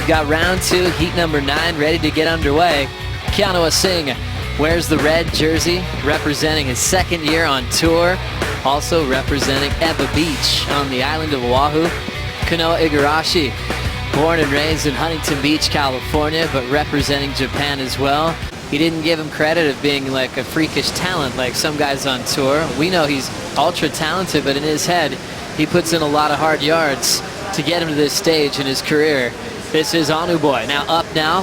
We've got round 2, heat number 9, ready to get underway. Keanu Asing wears the red jersey, representing his 2nd year on tour, also representing Eba Beach on the island of Oahu. Kanoa Igarashi, born and raised in Huntington Beach, California, but representing Japan as well. He didn't give him credit of being like a freakish talent like some guys on tour. We know he's ultra talented, but in his head, he puts in a lot of hard yards to get him to this stage in his career. This is Anu Boy. Now up now,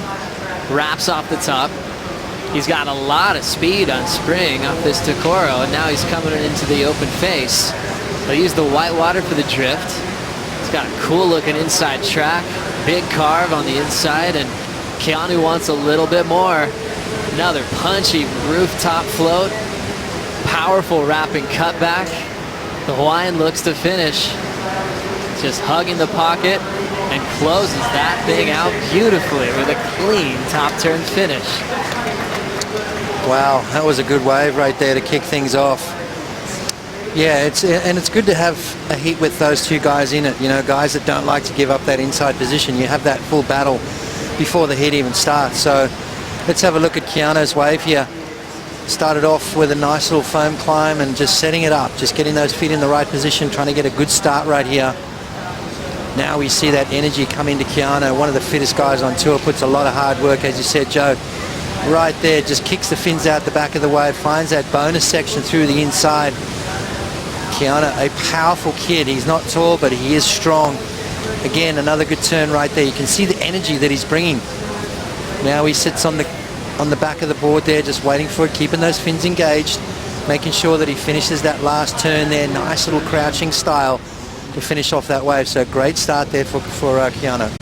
wraps off the top. He's got a lot of speed on spring off this Takoro, and now he's coming into the open face. He'll use the whitewater for the drift. He's got a cool looking inside track, big carve on the inside, and Keanu wants a little bit more. Another punchy rooftop float, powerful wrapping cutback. The Hawaiian looks to finish, just hugging the pocket and closes that thing out beautifully with a clean top turn finish. Wow, that was a good wave right there to kick things off. Yeah, it's good to have a heat with those two guys in it, you know, guys that don't like to give up that inside position. You have that full battle before the heat even starts. So let's have a look at Keanu's wave here. Started off with a nice little foam climb and just setting it up, just getting those feet in the right position, trying to get a good start right here. Now we see that energy come into Keanu, one of the fittest guys on tour, puts a lot of hard work, as you said, Joe. Right there, just kicks the fins out the back of the wave, finds that bonus section through the inside. Keanu, a powerful kid. He's not tall, but he is strong. Again, another good turn right there. You can see the energy that he's bringing. Now he sits on the back of the board there, just waiting for it, keeping those fins engaged, making sure that he finishes that last turn there. Nice little crouching style to finish off that wave. So great start there for Keanu.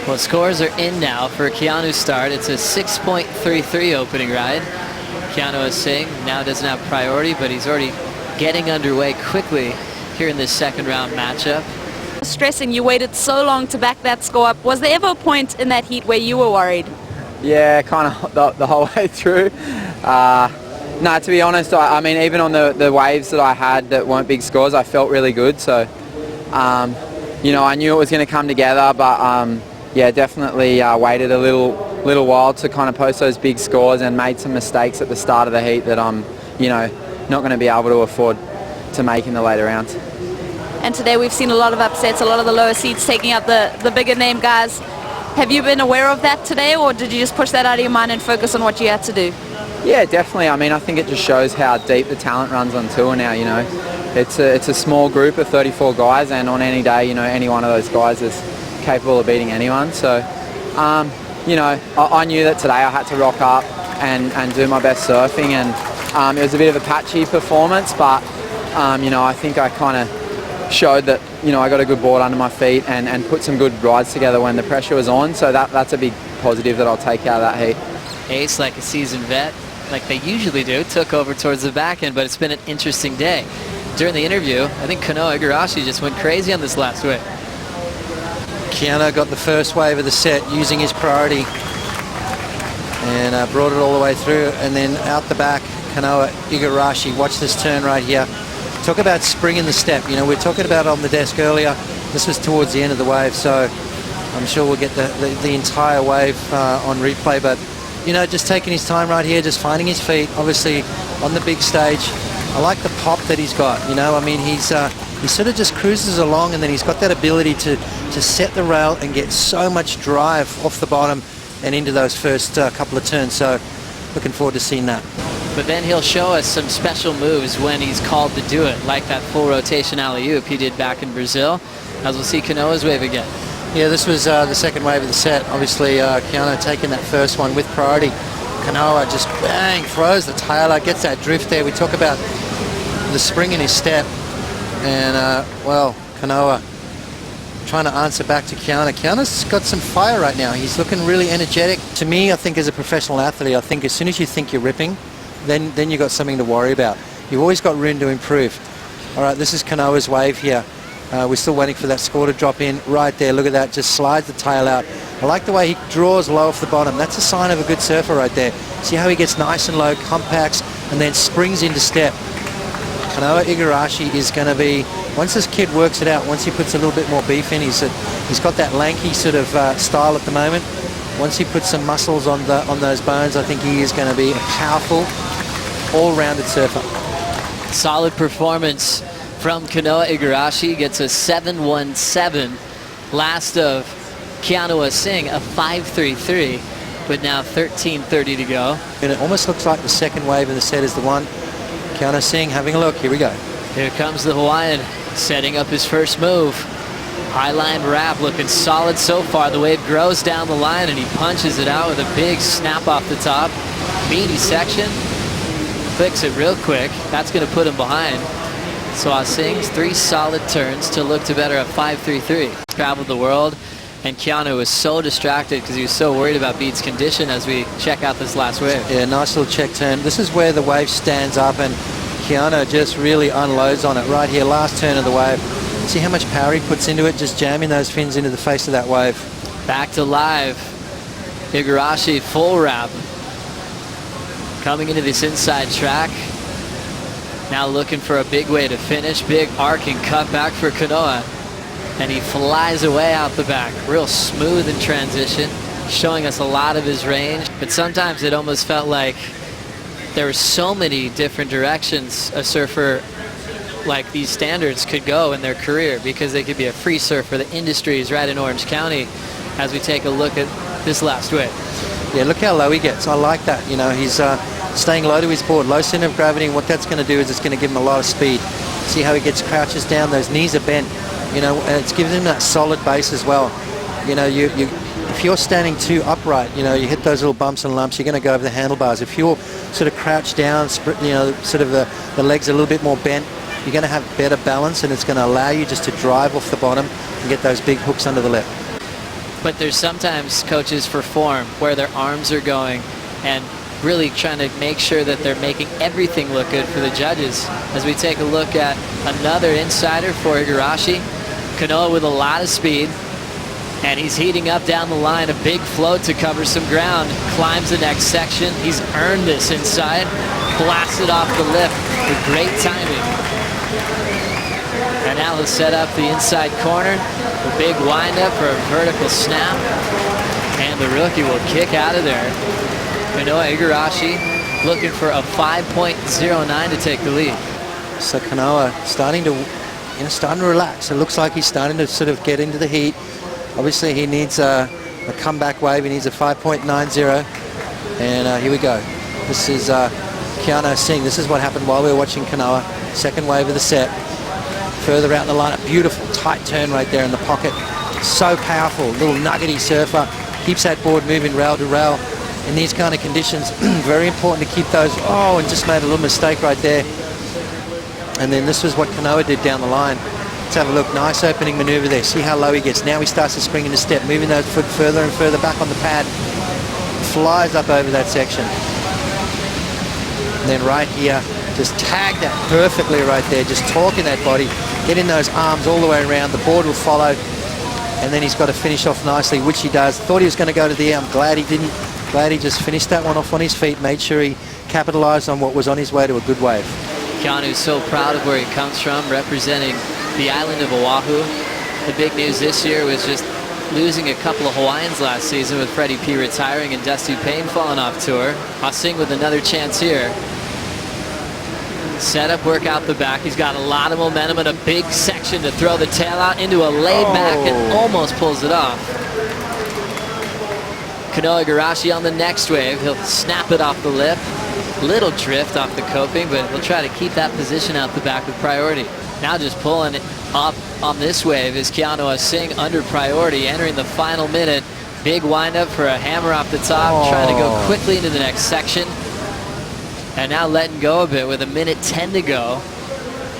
Well, scores are in now for Keanu's start. It's a 6.33 opening ride. Keanu Asing now doesn't have priority, but he's already getting underway quickly here in this 2nd round matchup. Stressing you waited so long to back that score up. Was there ever a point in that heat where you were worried? Yeah, kind of the whole way through. No, to be honest, I mean, even on the waves that I had that weren't big scores, I felt really good. So, you know, I knew it was going to come together, but yeah, definitely waited a little while to kind of post those big scores and made some mistakes at the start of the heat that I'm, you know, not going to be able to afford to make in the later rounds. And today we've seen a lot of upsets, a lot of the lower seeds taking out the bigger name guys. Have you been aware of that today, or did you just push that out of your mind and focus on what you had to do? Yeah, definitely. I mean, I think it just shows how deep the talent runs on tour now, you know. It's a small group of 34 guys, and on any day, you know, any one of those guys is capable of beating anyone. So, you know, I knew that today I had to rock up and do my best surfing, and it was a bit of a patchy performance, but, you know, I think I kind of showed that, you know, I got a good board under my feet and put some good rides together when the pressure was on. So that's a big positive that I'll take out of that heat. Ace, like a seasoned vet, like they usually do, took over towards the back end, but it's been an interesting day. During the interview, I think Kanoa Igarashi just went crazy on this last wave. Keanu got the first wave of the set using his priority and brought it all the way through, and then out the back, Kanoa Igarashi. Watch this turn right here. Talk about spring in the step. You know, we were talking about it on the desk earlier. This was towards the end of the wave, so I'm sure we'll get the entire wave on replay, but you know, just taking his time right here, just finding his feet, obviously on the big stage. I like the pop that he's got, you know. I mean, he sort of just cruises along, and then he's got that ability to set the rail and get so much drive off the bottom and into those first couple of turns. So looking forward to seeing that. But then he'll show us some special moves when he's called to do it, like that full rotation alley-oop he did back in Brazil, as we'll see Kanoa's wave again. Yeah, this was the second wave of the set. Obviously, Keanu taking that first one with priority. Kanoa just bang, throws the tail out, gets that drift there. We talk about the spring in his step. And, well, Kanoa trying to answer back to Keanu. Keanu's got some fire right now. He's looking really energetic. To me, I think as a professional athlete, I think as soon as you think you're ripping, then you've got something to worry about. You've always got room to improve. All right, this is Kanoa's wave here. We're still waiting for that score to drop in. Right there, look at that, just slides the tail out. I like the way he draws low off the bottom. That's a sign of a good surfer right there. See how he gets nice and low, compacts, and then springs into step. Kanoa Igarashi is going to be once this kid works it out, once he puts a little bit more beef in, he's got that lanky sort of style at the moment. Once he puts some muscles on those bones, I think he is going to be a powerful, all-rounded surfer. Solid performance from Kanoa Igarashi. Gets a 7.17. Last of Keanu Asing, a 5.33, but now 13.30 to go. And it almost looks like the second wave of the set is the one. Keanu Asing having a look. Here we go. Here comes the Hawaiian, setting up his first move. Highline wrap looking solid so far. The wave grows down the line and he punches it out with a big snap off the top. Meaty section. Clicks it real quick. That's going to put him behind. So Asing's 3 solid turns to look to better a 5.33. Traveled the world, and Keanu was so distracted because he was so worried about Beat's condition as we check out this last wave. Yeah, nice little check turn. This is where the wave stands up and Keanu just really unloads on it right here, last turn of the wave. See how much power he puts into it, just jamming those fins into the face of that wave. Back to live. Igarashi full wrap. Coming into this inside track. Now looking for a big way to finish. Big arcing cut back for Kanoa. And he flies away out the back. Real smooth in transition, showing us a lot of his range. But sometimes it almost felt like there were so many different directions a surfer like these standards could go in their career, because they could be a free surfer. The industry is right in Orange County as we take a look at this last wave. Yeah, look how low he gets. I like that. You know, he's staying low to his board, low center of gravity, and what that's going to do is it's going to give him a lot of speed. See how he crouches down, those knees are bent, you know, and it's giving him that solid base as well. You know, if you're standing too upright, you know, you hit those little bumps and lumps, you're going to go over the handlebars. If you're sort of crouched down, you know, sort of the legs are a little bit more bent, you're going to have better balance, and it's going to allow you just to drive off the bottom and get those big hooks under the lip. But there's sometimes coaches for form where their arms are going and really trying to make sure that they're making everything look good for the judges. As we take a look at another insider for Igarashi, Kanoa with a lot of speed, and he's heating up down the line. A big float to cover some ground. Climbs the next section. He's earned this inside. Blasted off the lip with great timing. And now he'll set up the inside corner. A big windup for a vertical snap. And the rookie will kick out of there. Kanoa Igarashi looking for a 5.09 to take the lead. So Kanoa starting to relax. It looks like he's starting to sort of get into the heat. Obviously he needs a comeback wave. He needs a 5.90. And here we go. This is Keanu Asing. This is what happened while we were watching Kanoa. Second wave of the set. Further out in the lineup. Beautiful tight turn right there in the pocket. So powerful. Little nuggety surfer. Keeps that board moving rail to rail. In these kind of conditions, very important to keep those. Oh, and just made a little mistake right there. And then this was what Kanoa did down the line. Let's have a look. Nice opening maneuver there. See how low he gets. Now he starts to spring into step, moving those foot further and further back on the pad. Flies up over that section. And then right here, just tag that perfectly right there. Just torquing that body. Getting those arms all the way around. The board will follow. And then he's got to finish off nicely, which he does. Thought he was going to go to the air. I'm glad he didn't. Glad he just finished that one off on his feet. Made sure he capitalized on what was on his way to a good wave. Keanu's so proud of where he comes from, representing the island of Oahu. The big news this year was just losing a couple of Hawaiians last season, with Freddie P retiring and Dusty Payne falling off tour. Asing with another chance here. Set up, work out the back. He's got a lot of momentum and a big section to throw the tail out into a laid back and almost pulls it off. Kanoa Igarashi on the next wave. He'll snap it off the lip. Little drift off the coping, but he'll try to keep that position out the back with priority. Now just pulling it up on this wave is Keanu Asing under priority, entering the final minute. Big windup for a hammer off the top, trying to go quickly into the next section. And now letting go a bit with 1:10 to go.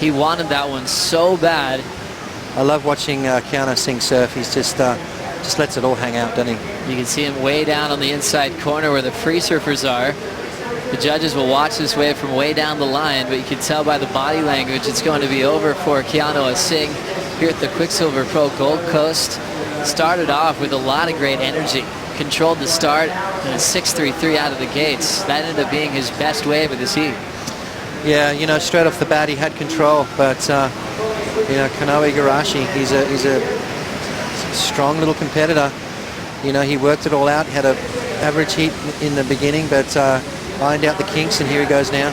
He wanted that one so bad. I love watching Keanu Asing surf. He's just lets it all hang out, doesn't he? You can see him way down on the inside corner where the free surfers are. The judges will watch this wave from way down the line, but you can tell by the body language it's going to be over for Keanu Asing here at the Quiksilver Pro Gold Coast. Started off with a lot of great energy. Controlled the start and a 6.33 out of the gates. That ended up being his best wave of this heat. Yeah, you know, straight off the bat he had control, but You know, Kanoa Igarashi, he's a strong little competitor. You know, he worked it all out. He had an average heat in the beginning, but ironed out the kinks, and here he goes now.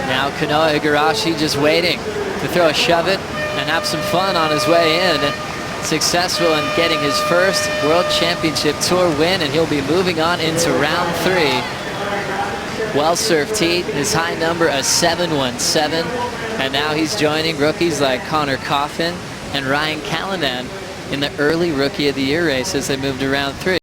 Now Kanoa Igarashi just waiting to throw a shove it and have some fun on his way in. Successful in getting his first World Championship Tour win, and he'll be moving on into round 3. Well-served heat, his high number a 717, and now he's joining rookies like Connor Coffin and Ryan Callanan in the early Rookie of the Year race as they move to round 3.